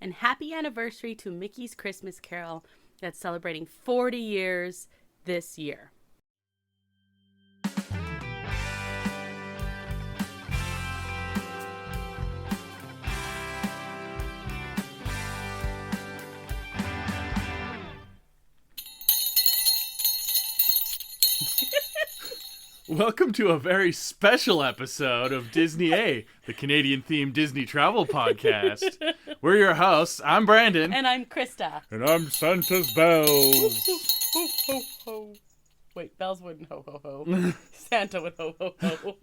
and happy anniversary to Mickey's Christmas Carol that's celebrating 40 years this year. Welcome to a very special episode of Disney A, the Canadian-themed Disney travel podcast. We're your hosts. I'm Brandon. And I'm Krysta. And I'm Santa's Bells. Ho, ho, ho. Wait, Bells wouldn't ho, ho, ho. Santa would ho, ho, ho.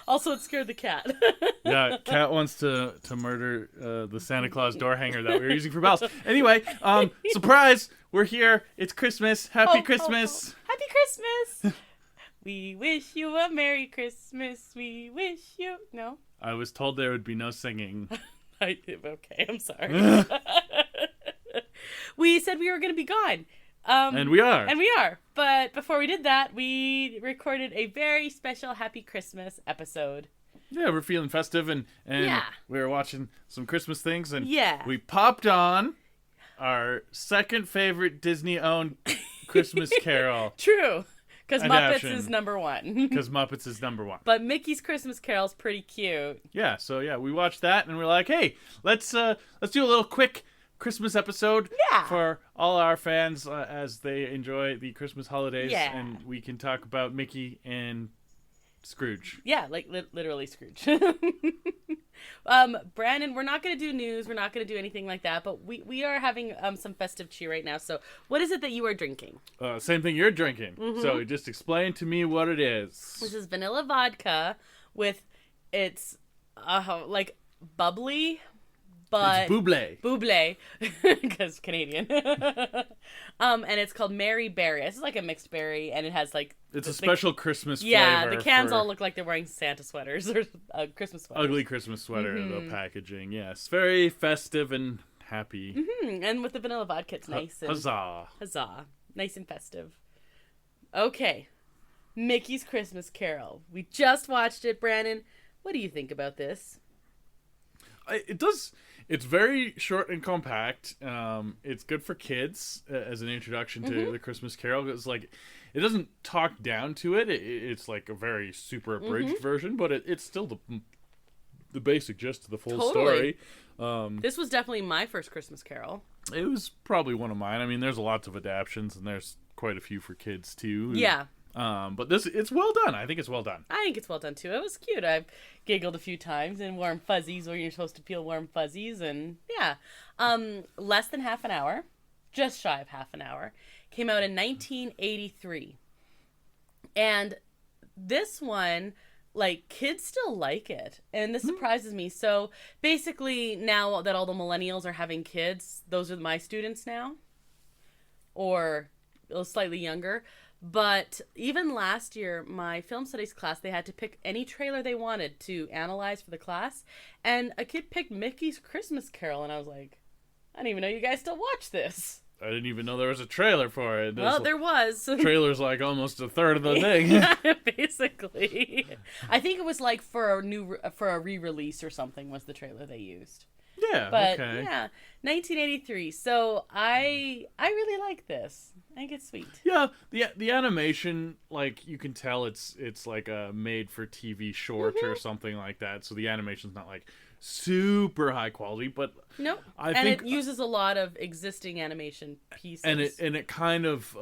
Also, it scared the cat. Yeah, Cat wants to murder the Santa Claus door hanger that we were using for bells. Anyway, surprise! We're here. It's Christmas. Happy Christmas. Ho, ho. Happy Christmas. We wish you a Merry Christmas. We wish you... No? I was told there would be no singing. Okay, I'm sorry. We said we were going to be gone. And we are. And we are. But before we did that, we recorded a very special Happy Christmas episode. Yeah, we're feeling festive, and yeah. We were watching some Christmas things, and yeah. We popped on our second favorite Disney-owned Christmas Carol. True, because Muppets adaptation. is number one. Because Muppets is number one. But Mickey's Christmas Carol's pretty cute. Yeah, so yeah, we watched that, and we're like, hey, let's do a little quick Christmas episode for all our fans as they enjoy the Christmas holidays, and we can talk about Mickey and Scrooge. Yeah, like literally Scrooge. Brandon, we're not going to do news. We're not going to do anything like that, but we are having some festive cheer right now. So what is it that you are drinking? Same thing you're drinking. Mm-hmm. So just explain to me what it is. This is vanilla vodka with it's like bubbly. But it's buble. Buble, because Canadian. And it's called Mary Berry. This is like a mixed berry, and it has like... It's a special Christmas flavor. Yeah, the cans all look like they're wearing Santa sweaters or Christmas sweaters. Ugly Christmas sweater, the packaging. Yes, very festive and happy. Mm-hmm. And with the vanilla vodka, it's nice. And, huzzah. Huzzah. Nice and festive. Okay. Mickey's Christmas Carol. We just watched it, Brandon. What do you think about this? It's very short and compact. It's good for kids as an introduction to the Christmas Carol. It's like, it doesn't talk down to it. It's like a very super abridged version, but it's still the basic gist of the full story. This was definitely my first Christmas Carol. It was probably one of mine. I mean, there's lots of adaptions, and there's quite a few for kids too. Yeah. But it's well done. I think it's well done. I think it's well done too. It was cute. I've giggled a few times in Warm Fuzzies where you're supposed to peel warm fuzzies, and yeah. Less than half an hour, just shy of half an hour. Came out in 1983. And this one, like, kids still like it. And this surprises me. So basically, now that all the millennials are having kids, those are my students now. Or slightly younger. But even last year, my film studies class, they had to pick any trailer they wanted to analyze for the class. And a kid picked Mickey's Christmas Carol. And I was like, I didn't even know you guys still watch this. I didn't even know there was a trailer for it. Well, there was. Trailer's like almost a third of the thing. Basically. I think it was like for a re-release or something was the trailer they used. Yeah, but okay. Yeah, 1983. So I really like this. I think it's sweet. Yeah, the animation, like, you can tell it's like a made for TV short or something like that. So the animation's not like super high quality, but nope. I think it uses a lot of existing animation pieces. And it kind of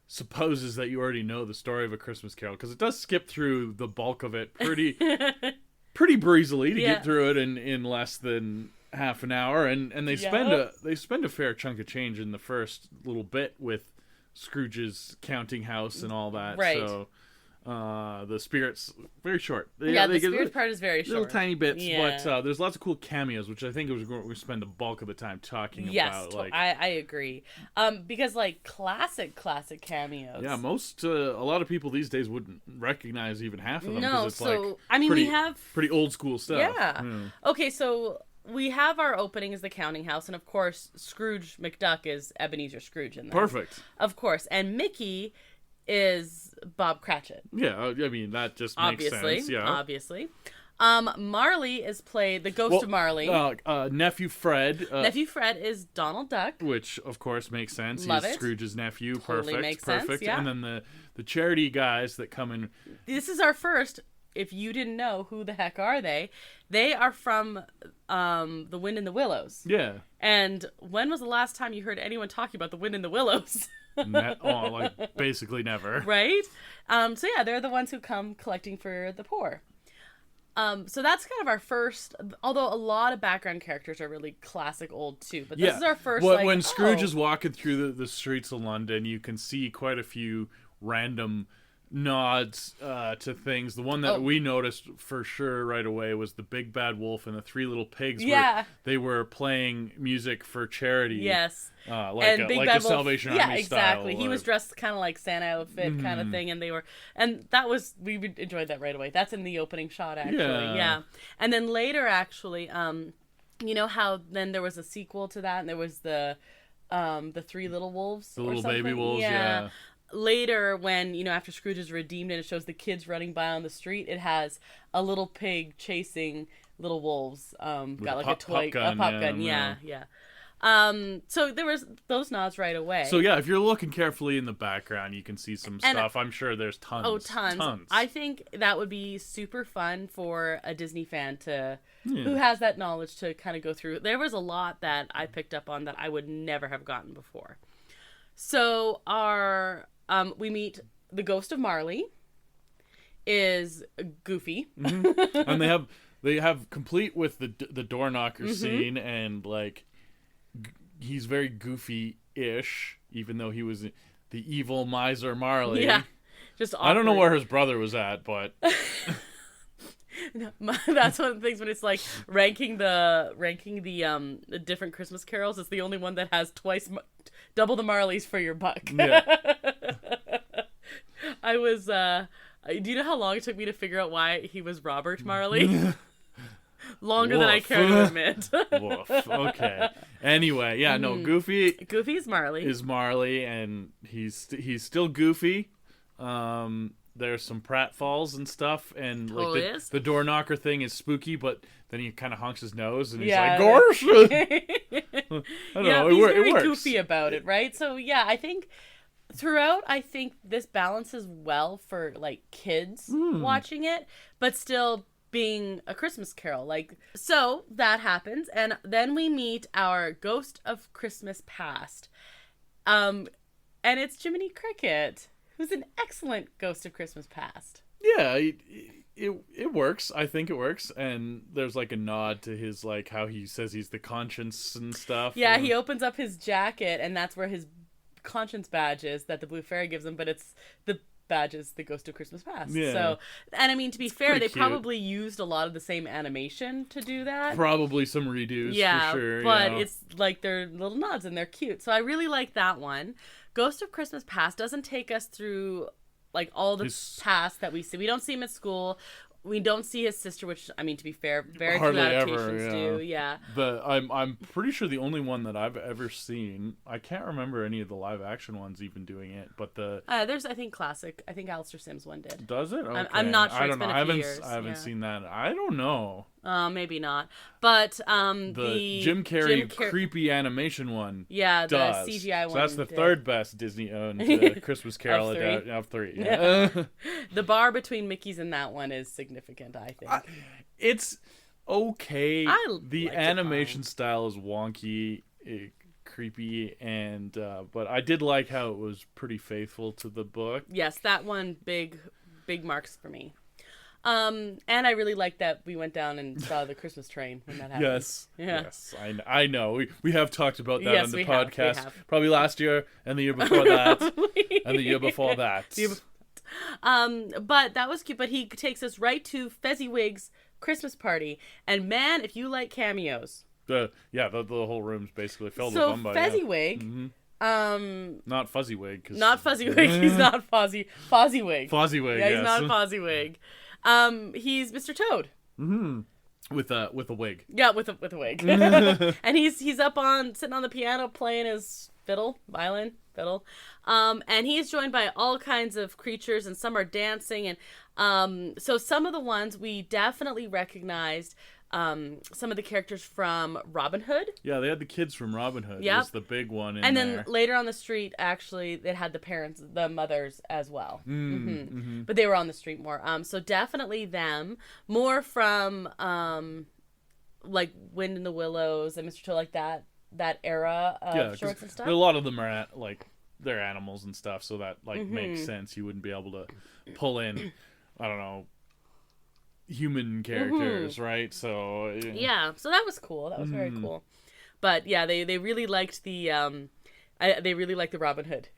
supposes that you already know the story of A Christmas Carol, because it does skip through the bulk of it pretty breezily to get through it in less than half an hour, and they spend a fair chunk of change in the first little bit with Scrooge's counting house and all that. Right. So the spirits very short. The spirits part is very short. Little tiny bits, but there's lots of cool cameos, which I think we spend the bulk of the time talking about. Yes, I agree. Because like classic cameos. Yeah, a lot of people these days wouldn't recognize even half of them. No, it's we have pretty old school stuff. Yeah. Okay, so we have our opening as the counting house, and of course Scrooge McDuck is Ebenezer Scrooge in this. Perfect. Of course, and Mickey is Bob Cratchit. Yeah, I mean that just makes sense. Yeah, obviously. Marley is played the ghost of Marley. Nephew Fred. Nephew Fred is Donald Duck, which of course makes sense. Love He's it. Scrooge's nephew. Totally makes sense, Perfect. yeah. And then the charity guys that come in. This is our first. If you didn't know, who the heck are they? They are from The Wind in the Willows. Yeah. And when was the last time you heard anyone talking about The Wind in the Willows? Like basically never. Right? So yeah, they're the ones who come collecting for the poor. So that's kind of our first, although a lot of background characters are really classic old too, but this is our first, when Scrooge is walking through the streets of London, you can see quite a few random nods to things. The one that we noticed for sure right away was the Big Bad Wolf and the Three Little Pigs. Yeah. They were playing music for charity. Yes. Like a Salvation Army style. Yeah, exactly. He was dressed kind of like Santa outfit kind of thing, and we enjoyed that right away. That's in the opening shot, actually. Yeah. And then later, actually, you know how then there was a sequel to that, and there was the Three Little Wolves, the little baby wolves. Yeah. Later, when, you know, after Scrooge is redeemed and it shows the kids running by on the street, it has a little pig chasing little wolves. Got like a toy, a pop gun. Yeah. So there was those nods right away. So yeah, if you're looking carefully in the background, you can see some stuff. I'm sure there's tons. Oh, tons. I think that would be super fun for a Disney fan who has that knowledge to kind of go through. There was a lot that I picked up on that I would never have gotten before. So we meet the ghost of Marley is Goofy. And they have complete with the door knocker scene, and like he's very goofy-ish, even though he was the evil miser Marley. Yeah, just awkward. I don't know where his brother was at, but that's one of the things when it's like ranking the different Christmas carols. It's the only one that has double the Marleys for your buck. Yeah. I was. Do you know how long it took me to figure out why he was Robert Marley? Longer than I care to admit. Woof. Okay. Anyway, yeah, no, Goofy is Marley. And he's still goofy. There's some pratfalls and stuff, and like the door knocker thing is spooky, but then he kind of honks his nose and he's like, "Gorsh." I don't know. He's very works. Goofy about it, right? So yeah, I think throughout, this balances well for like kids watching it, but still being a Christmas Carol. Like, so that happens, and then we meet our Ghost of Christmas Past, and it's Jiminy Cricket, who's an excellent Ghost of Christmas Past. Yeah, it works. I think it works, and there's like a nod to his like how he says he's the conscience and stuff. Yeah, he opens up his jacket, and that's where his conscience badge is that the Blue Fairy gives him, but it's the badge is the Ghost of Christmas Past. Yeah. So, and I mean, to be fair, they probably used a lot of the same animation to do that. Probably some redos, for sure. But it's like they're little nods and they're cute. So I really like that one. Ghost of Christmas Past doesn't take us through like all the past that we see. We don't see him at school. We don't see his sister, which, I mean, to be fair, very few adaptations do. Yeah. I'm pretty sure the only one that I've ever seen, I can't remember any of the live action ones even doing it, but there's, I think, classic. I think Alistair Sims one did. Does it? Okay. I'm not sure. I don't know. A few years. I haven't seen that. I don't know. Maybe not. But the Jim Carrey creepy animation one. Yeah, the does. CGI one. So that's the third best Disney owned Christmas Carol of three. Yeah. The bar between Mickey's and that one is significant, I think. It's okay. The animation it style is wonky, creepy, and but I did like how it was pretty faithful to the book. Yes, that one big marks for me. And I really like that we went down and saw the Christmas train when that happened. Yes, I know. We have talked about that on the podcast. Probably last year and the year before that, and the year before that. But that was cute. But he takes us right to Fezziwig's Christmas party, and man, if you like cameos, the whole room's basically filled with them. So Fezziwig. Not Fuzzywig. Not Fuzzywig. He's not Fozzie. Fozziewig. Fozziewig. Yeah, he's not Fozziewig. He's Mr. Toad. Mm-hmm. With a wig. Yeah, with a wig. And he's sitting on the piano playing his violin. And he's joined by all kinds of creatures, and some are dancing, and So some of the ones we definitely recognized, some of the characters from Robin Hood. Yeah, they had the kids from Robin Hood. Yep. Was the big one in and there. then later on the street, actually, they had the parents, the mothers as well. Mm-hmm. But they were on the street more. So definitely them. More from like Wind in the Willows and Mr. Chill, like that era of shorts and stuff. A lot of them are like they're animals and stuff, so that like makes sense. You wouldn't be able to pull in, I don't know, human characters, right? So yeah, so that was cool. That was very cool. But yeah, they really liked the they really liked the Robin Hood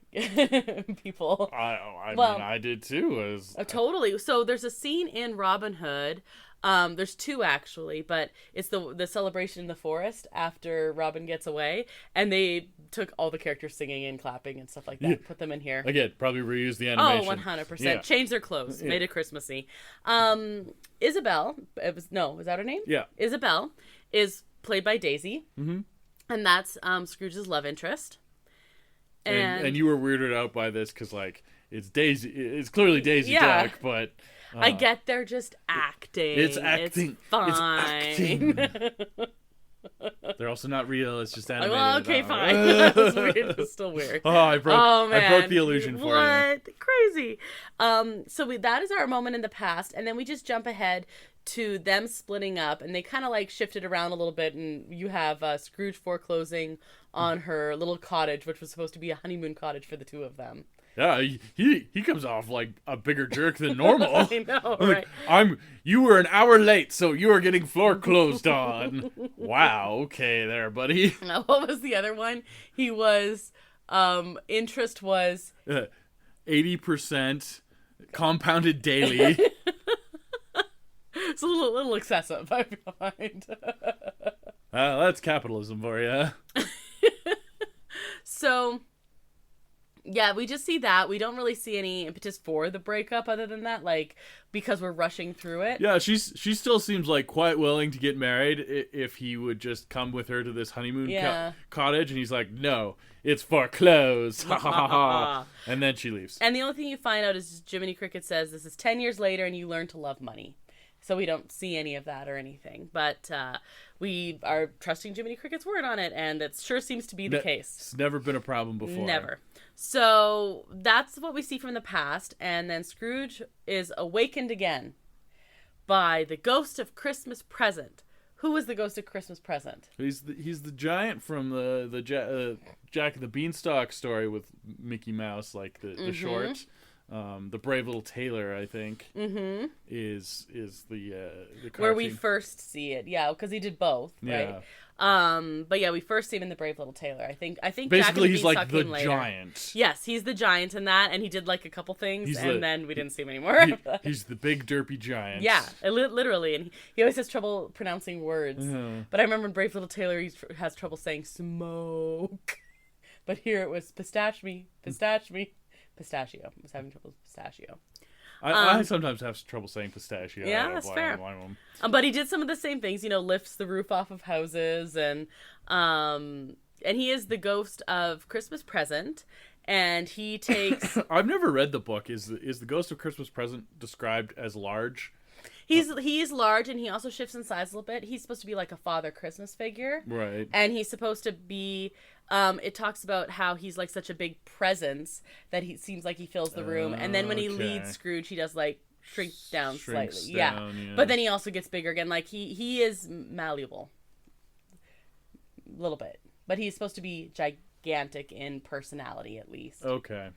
people. I mean, I did too. Totally. So there's a scene in Robin Hood. There's two actually, but it's the celebration in the forest after Robin gets away, and they took all the characters singing and clapping and stuff like that, put them in here. Again, probably reused the animation. Oh, 100%. Yeah. Changed their clothes, made it Christmassy. Isabel, was that her name? Yeah. Isabel is played by Daisy, and that's Scrooge's love interest. And you were weirded out by this because like it's Daisy, it's clearly Daisy Duck, but. I get they're just acting. It's acting. It's fine. It's acting. They're also not real. It's just animated. Well, okay, fine. That's weird. It's still weird. I broke the illusion for you. What? Crazy. So that is our moment in the past, and then we just jump ahead to them splitting up, and they kind of like shifted around a little bit, and you have Scrooge foreclosing on her little cottage, which was supposed to be a honeymoon cottage for the two of them. Yeah, he comes off like a bigger jerk than normal. I know, right? You were an hour late, so you are getting floor closed on. Wow, okay there, buddy. What was the other one? He was, interest was 80% compounded daily. It's a little excessive, I find. That's capitalism for you. So. Yeah, we just see that. We don't really see any impetus for the breakup other than that, like, because we're rushing through it. Yeah, she still seems like quite willing to get married if he would just come with her to this honeymoon cottage, and he's like, no, it's for clothes. Ha ha ha ha. And then she leaves. And the only thing you find out is Jiminy Cricket says this is 10 years later and you learn to love money. So we don't see any of that or anything. But we are trusting Jiminy Cricket's word on it, and it sure seems to be the case. It's never been a problem before. Never. So that's what we see from the past, and then Scrooge is awakened again by the ghost of Christmas Present. Who was the ghost of Christmas Present? He's the giant from the Jack and the Beanstalk story with Mickey Mouse, like the short. The Brave Little Tailor, I think, is the where we first see it. Yeah, because he did both, right? But yeah, we first see him in the Brave Little Tailor. I think basically Jack and the he's like the later. giant. Yes, he's the giant in that, and he did like a couple things, then we didn't see him anymore. He's the big derpy giant. Yeah, literally, and he always has trouble pronouncing words. But I remember in Brave Little Tailor, he has trouble saying smoke. But here it was pistachio. I was having trouble with pistachio. I sometimes have trouble saying pistachio. Yeah, that's fair. But he did some of the same things, lifts the roof off of houses, and he is the ghost of Christmas Present, and he takes. I've never read the book. Is the ghost of Christmas Present described as large? He's large, and he also shifts in size a little bit. He's supposed to be like a Father Christmas figure, right? And he's supposed to be. It talks about how he's like such a big presence that he seems like he fills the room, and then when he leads Scrooge, he does like shrink down slightly. Yeah, but then he also gets bigger again. Like he is malleable, a little bit, but he's supposed to be gigantic in personality at least. Okay.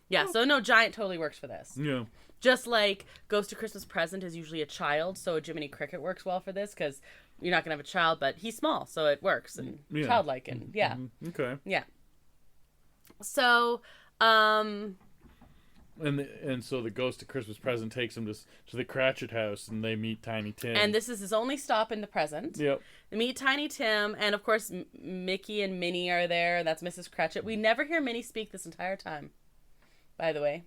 Yeah. So no, giant totally works for this. Yeah. Just like Ghost of Christmas Present is usually a child, so Jiminy Cricket works well for this because you're not going to have a child, but he's small, so it works, and childlike, and Okay. Yeah. So, And so the Ghost of Christmas Present takes him to the Cratchit house, and they meet Tiny Tim. And this is his only stop in the present. Yep. They meet Tiny Tim, and of course Mickey and Minnie are there. That's Mrs. Cratchit. We never hear Minnie speak this entire time, by the way.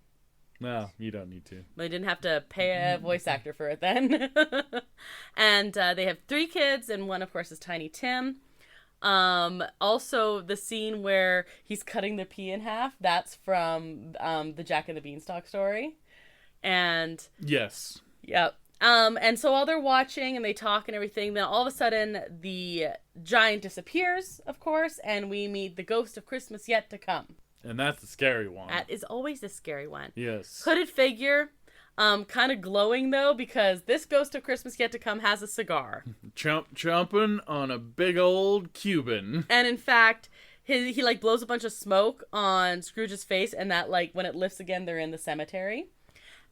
No, you don't need to. They didn't have to pay a voice actor for it then. And they have 3 kids, and one, of course, is Tiny Tim. Also, the scene where he's cutting the pea in half, that's from the Jack and the Beanstalk story. And yes. Yep. And so while they're watching and they talk and everything, then all of a sudden the giant disappears, of course, and we meet the ghost of Christmas yet to come. And that's the scary one. That is always the scary one. Yes. Hooded figure, kind of glowing though, because this ghost of Christmas yet to come has a cigar. Chomping on a big old Cuban. And in fact, he like blows a bunch of smoke on Scrooge's face, and that like when it lifts again, they're in the cemetery.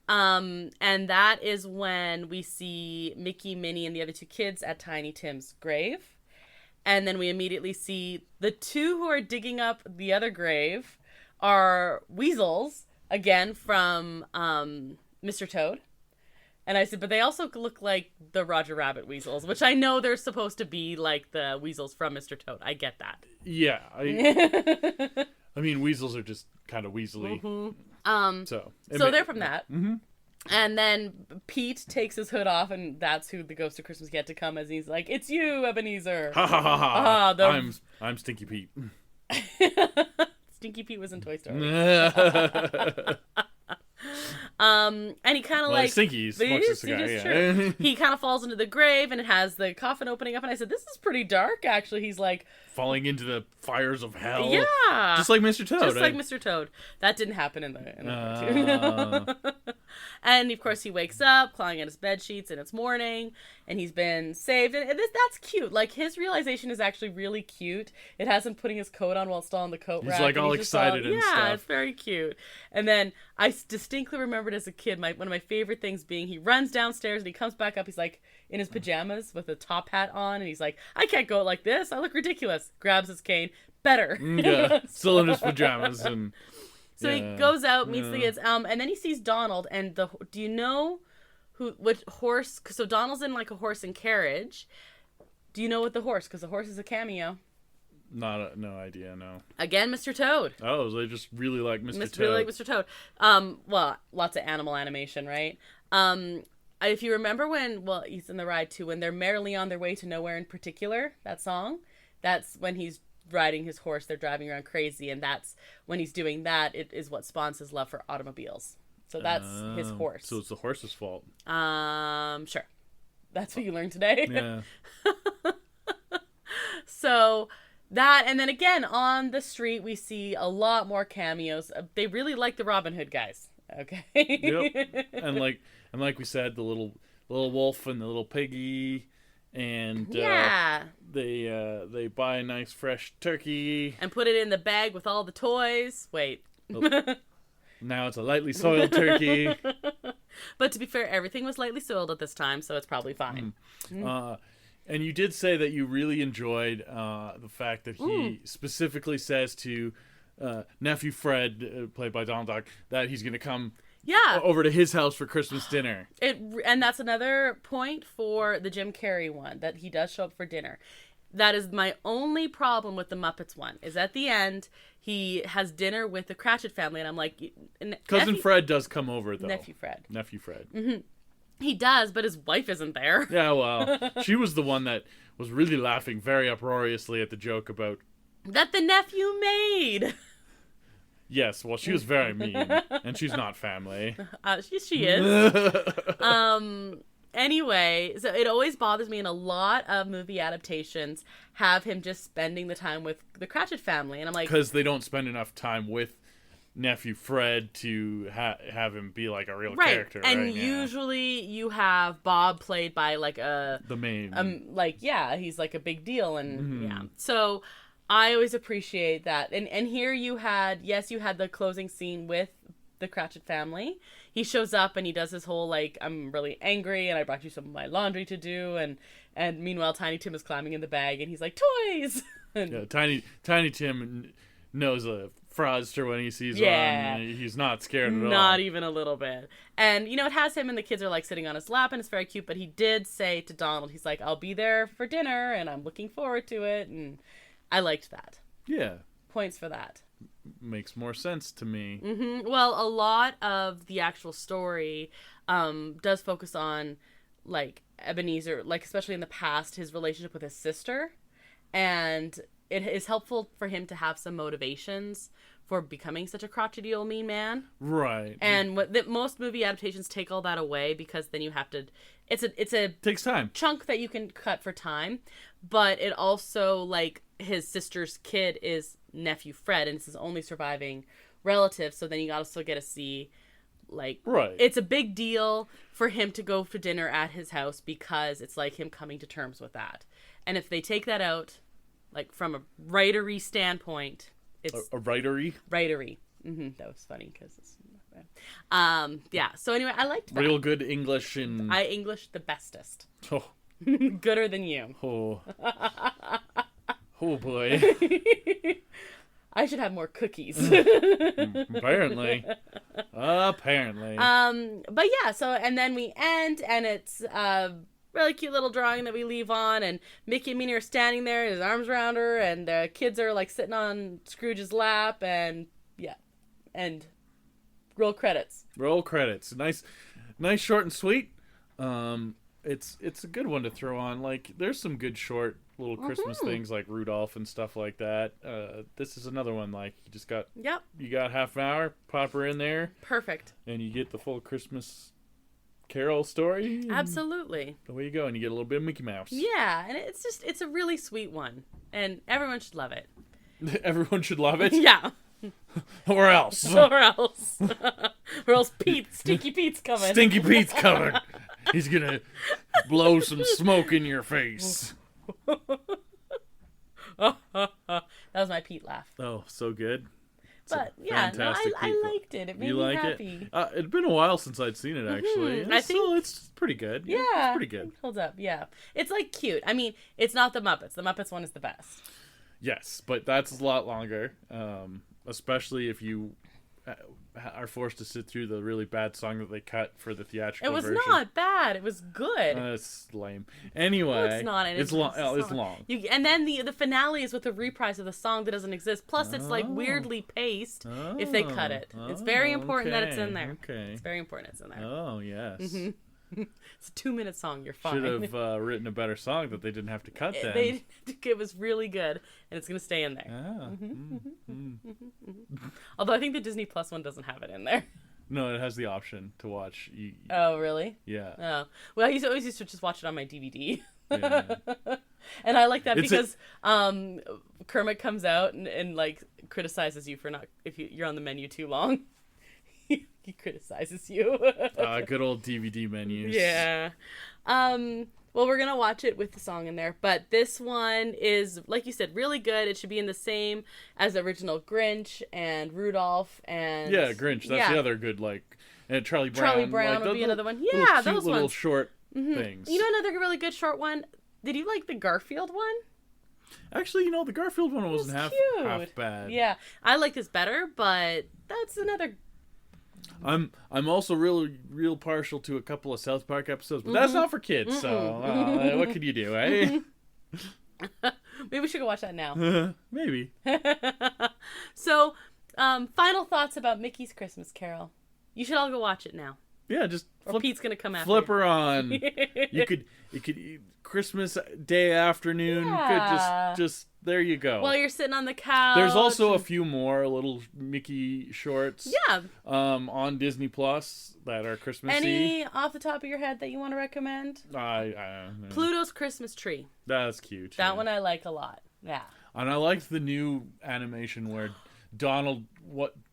And that is when we see Mickey, Minnie, and the other two kids at Tiny Tim's grave. And then we immediately see the two who are digging up the other grave are weasels, again, from Mr. Toad. And I said, but they also look like the Roger Rabbit weasels, which I know they're supposed to be like the weasels from Mr. Toad. I get that. Yeah. I mean, weasels are just kind of weaselly. Mm-hmm. So they're from that. Mm-hmm. And then Pete takes his hood off, and that's who the ghost of Christmas yet to come is. He's like, "It's you, Ebenezer." Ha ha ha ha! I'm Stinky Pete. Stinky Pete was in Toy Story. And he kind of like Stinky smokes a cigar. Yeah. He kind of falls into the grave, and it has the coffin opening up. And I said, "This is pretty dark, actually." He's like falling into the fires of hell. Yeah, just like Mr. Toad. Just like Mr. Toad. That didn't happen in the cartoon. And of course, he wakes up, clawing at his bed sheets, and it's morning, and he's been saved. And that's cute. Like his realization is actually really cute. It has him putting his coat on while it's still on the coat rack. He's like all excited and stuff. Yeah, it's very cute. And then I distinctly remembered as a kid, one of my favorite things being he runs downstairs and he comes back up. He's like in his pajamas with a top hat on, and he's like, "I can't go like this. I look ridiculous." Grabs his cane. Better. Yeah, still in his pajamas and. So he goes out, meets the kids, and then he sees Donald. And do you know which horse? So Donald's in like a horse and carriage. Do you know what the horse? Because the horse is a cameo. No idea. No. Again, Mr. Toad. Oh, they just really like Mr. Toad. Really like Mr. Toad. Well, lots of animal animation, right? If you remember he's in the ride too, when they're merrily on their way to nowhere in particular, that song, that's when he's riding his horse. They're driving around crazy, and that's when he's doing that. It is what spawns his love for automobiles. So that's his horse. So it's the horse's fault. Sure. That's what you learned today. Yeah. So that, and then again on the street we see a lot more cameos. They really like the Robin Hood guys. Okay. Yep. And like we said, the little wolf and the little piggy. And they buy a nice fresh turkey and put it in the bag with all the toys. Wait. Now it's a lightly soiled turkey. But to be fair, everything was lightly soiled at this time, so it's probably fine. And you did say that you really enjoyed the fact that he specifically says to nephew Fred, played by Donald Duck, that he's going to come over to his house for Christmas dinner. And that's another point for the Jim Carrey one, that he does show up for dinner. That is my only problem with the Muppets one, is at the end, he has dinner with the Cratchit family, and I'm like... Cousin Fred does come over, though. Nephew Fred. Mm-hmm. He does, but his wife isn't there. Yeah, well, she was the one that was really laughing very uproariously at the joke about... That the nephew made! Yes, well, she was very mean, and she's not family. She is. Anyway, so it always bothers me in a lot of movie adaptations have him just spending the time with the Cratchit family, and I'm like... Because they don't spend enough time with nephew Fred to have him be like a real character, right? And usually you have Bob played by like the main... he's like a big deal, and so... I always appreciate that. And here you had the closing scene with the Cratchit family. He shows up and he does his whole, like, I'm really angry and I brought you some of my laundry to do. And meanwhile, Tiny Tim is climbing in the bag and he's like, toys! Yeah, Tiny Tim knows a fraudster when he sees one. He's not scared at all. Not even a little bit. And, it has him and the kids are, like, sitting on his lap and it's very cute. But he did say to Donald, he's like, I'll be there for dinner and I'm looking forward to it. And... I liked that. Yeah. Points for that. Makes more sense to me. Mm-hmm. Well, a lot of the actual story does focus on, like, Ebenezer, like, especially in the past, his relationship with his sister. And it is helpful for him to have some motivations for becoming such a crotchety old mean man. Right. And most movie adaptations take all that away, because then you have to, it's a Takes time. chunk that you can cut for time, but it also, like, his sister's kid is nephew Fred, and it's his only surviving relative, so then you also get to see, like, Right. it's a big deal for him to go for dinner at his house, because it's like him coming to terms with that. And if they take that out, like, from a writery standpoint, it's A writery? writery. That was funny because it's yeah. So anyway, I liked that. Real good English and... I English the bestest. Oh. Gooder than you. Oh. Oh, boy. I should have more cookies. Apparently. Apparently. But yeah, so, and then we end, and it's really cute little drawing that we leave on, and Mickey and Minnie are standing there, his arms around her, and the kids are, like, sitting on Scrooge's lap, and yeah, and roll credits. Roll credits. Nice, short and sweet. It's a good one to throw on. Like, there's some good short little Christmas things like Rudolph and stuff like that. This is another one, like, you got half an hour, pop her in there. Perfect. And you get the full Christmas Carol story. Absolutely. Away you go, and you get a little bit of Mickey Mouse. Yeah, and it's a really sweet one, and everyone should love it. Everyone should love it? Yeah. Or else. Or else. Or else Stinky Pete's coming. Stinky Pete's coming. He's gonna blow some smoke in your face. That was my Pete laugh. Oh, so good. But yeah, no, I liked it. It made me happy. It'd been a while since I'd seen it, actually. I think it's pretty good. Yeah, it's pretty good. It holds up. Yeah, it's like cute. I mean, it's not the Muppets. The Muppets one is the best. Yes, but that's a lot longer, especially if you are forced to sit through the really bad song that they cut for the theatrical version. It was not bad. It was good. It's lame. Anyway, no, it's not. It's long. It's long. And then the finale is with a reprise of the song that doesn't exist. Plus, it's like weirdly paced if they cut it. It's very important that it's in there. Okay. It's very important it's in there. Oh, yes. It's a 2-minute song. You're fine. Should have written a better song that they didn't have to cut then. It was really good, and it's going to stay in there. Ah. Although I think the Disney Plus one doesn't have it in there. No, it has the option to watch. Oh, really? Yeah. Oh. Well, I always used to just watch it on my DVD. Yeah. And I like that because Kermit comes out and like criticizes you for not if you're on the menu too long. He criticizes you. Good old DVD menus. Yeah. Well, we're gonna watch it with the song in there, but this one is, like you said, really good. It should be in the same as the original Grinch and Rudolph and Grinch. That's the other good, like, and Charlie Brown. Charlie Brown like, would be another one. Yeah, Yeah, those those little ones. short things. You know another really good short one? Did you like the Garfield one? Actually, the Garfield one wasn't half bad. Yeah, I like this better, but that's another. I'm also real partial to a couple of South Park episodes, but that's not for kids. So what can you do, eh? Maybe we should go watch that now. Maybe. So, final thoughts about Mickey's Christmas Carol. You should all go watch it now. Yeah, just Or Pete's gonna come after flip you. her on. You could Christmas Day afternoon. Yeah. Good, just there you go. While you're sitting on the couch. There's also a few more little Mickey shorts. Yeah. On Disney Plus that are Christmassy. Any off the top of your head that you want to recommend? Pluto's Christmas Tree. That's cute. That one I like a lot. Yeah. And I liked the new animation where Donald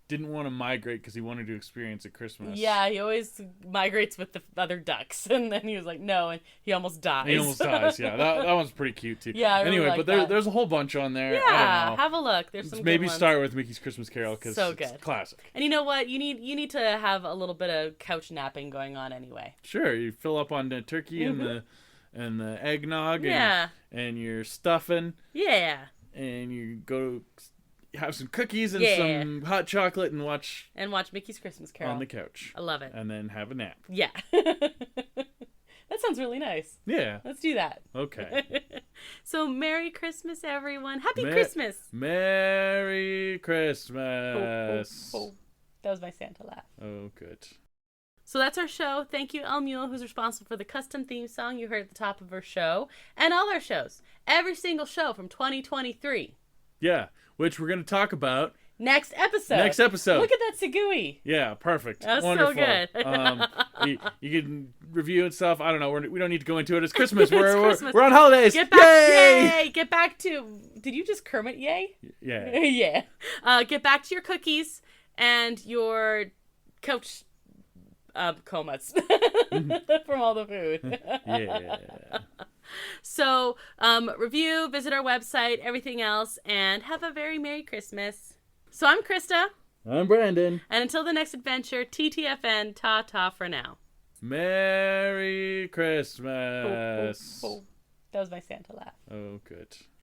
didn't want to migrate because he wanted to experience at Christmas. Yeah, he always migrates with the other ducks, and then he was like, no, and he almost dies. He almost dies, yeah. That one's pretty cute, too. Yeah, I really anyway, like but that. there's a whole bunch on there. Yeah, I don't know. have a look. There's some Maybe good ones. start with Mickey's Christmas Carol because So it's good. classic. And you know what? You need to have a little bit of couch napping going on anyway. Sure, you fill up on the turkey and the eggnog and your stuffing. Yeah. And you go have some cookies and Yeah. some hot chocolate and watch Mickey's Christmas Carol on the couch. I love it. And then have a nap. Yeah. That sounds really nice. Yeah. Let's do that. Okay. So, Merry Christmas, everyone. Happy Christmas. Merry Christmas. Oh. That was my Santa laugh. Oh, good. So that's our show. Thank you, El Mule, who's responsible for the custom theme song you heard at the top of our show, and all our shows. Every single show from 2023. Yeah, which we're going to talk about next episode. Look at that Segui. Yeah, perfect. That's wonderful. so good. You can review and stuff. I don't know. We don't need to go into it. It's Christmas. Christmas. We're on holidays. Get back, Yay! Get back to. Did you just Kermit yay? Yeah. Yeah. Get back to your cookies and your couch comas from all the food. Yeah. So, review, visit our website, everything else, and have a very Merry Christmas. So I'm Krysta. I'm Brandon. And until the next adventure, TTFN, ta-ta for now. Merry Christmas. Oh. That was my Santa laugh. Oh, good.